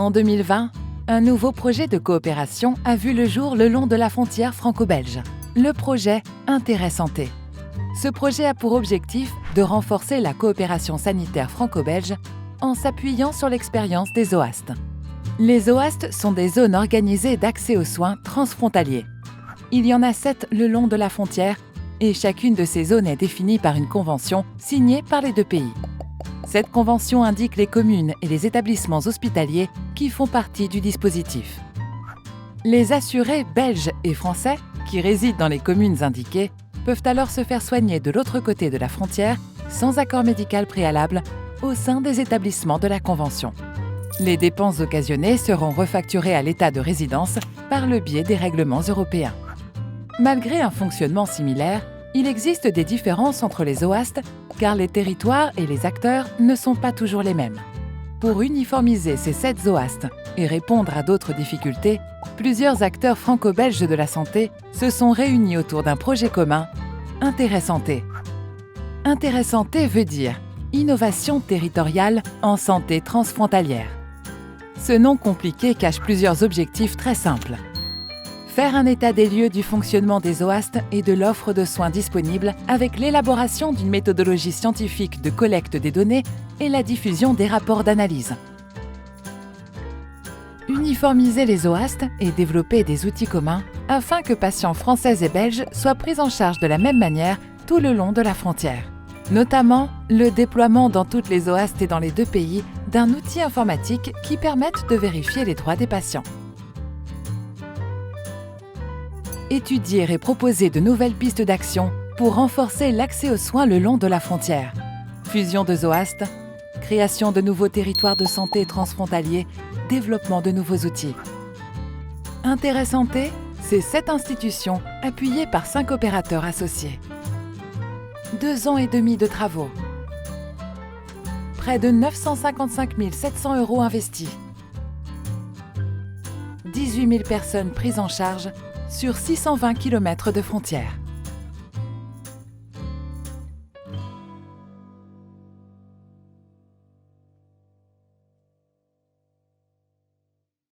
En 2020, un nouveau projet de coopération a vu le jour le long de la frontière franco-belge, le projet Intérêt Santé. Ce projet a pour objectif de renforcer la coopération sanitaire franco-belge en s'appuyant sur l'expérience des OAST. Les OAST sont des zones organisées d'accès aux soins transfrontaliers. Il y en a 7 le long de la frontière et chacune de ces zones est définie par une convention signée par les deux pays. Cette convention indique les communes et les établissements hospitaliers qui font partie du dispositif. Les assurés belges et français qui résident dans les communes indiquées peuvent alors se faire soigner de l'autre côté de la frontière sans accord médical préalable au sein des établissements de la Convention. Les dépenses occasionnées seront refacturées à l'État de résidence par le biais des règlements européens. Malgré un fonctionnement similaire, il existe des différences entre les OAST car les territoires et les acteurs ne sont pas toujours les mêmes. Pour uniformiser ces 7 OAST et répondre à d'autres difficultés, plusieurs acteurs franco-belges de la santé se sont réunis autour d'un projet commun, Intérêt Santé. Intérêt Santé veut dire Innovation territoriale en santé transfrontalière. Ce nom compliqué cache plusieurs objectifs très simples. Faire un état des lieux du fonctionnement des OAST et de l'offre de soins disponibles avec l'élaboration d'une méthodologie scientifique de collecte des données et la diffusion des rapports d'analyse. Uniformiser les OAST et développer des outils communs afin que patients français et belges soient pris en charge de la même manière tout le long de la frontière. Notamment le déploiement dans toutes les OAST et dans les deux pays d'un outil informatique qui permette de vérifier les droits des patients. Étudier et proposer de nouvelles pistes d'action pour renforcer l'accès aux soins le long de la frontière. Fusion de OAST, création de nouveaux territoires de santé transfrontaliers, développement de nouveaux outils. Intérêt Santé, c'est 7 institutions appuyées par 5 opérateurs associés. 2 ans et demi de travaux. Près de 955 700 € investis. 18 000 personnes prises en charge sur 620 km de frontières.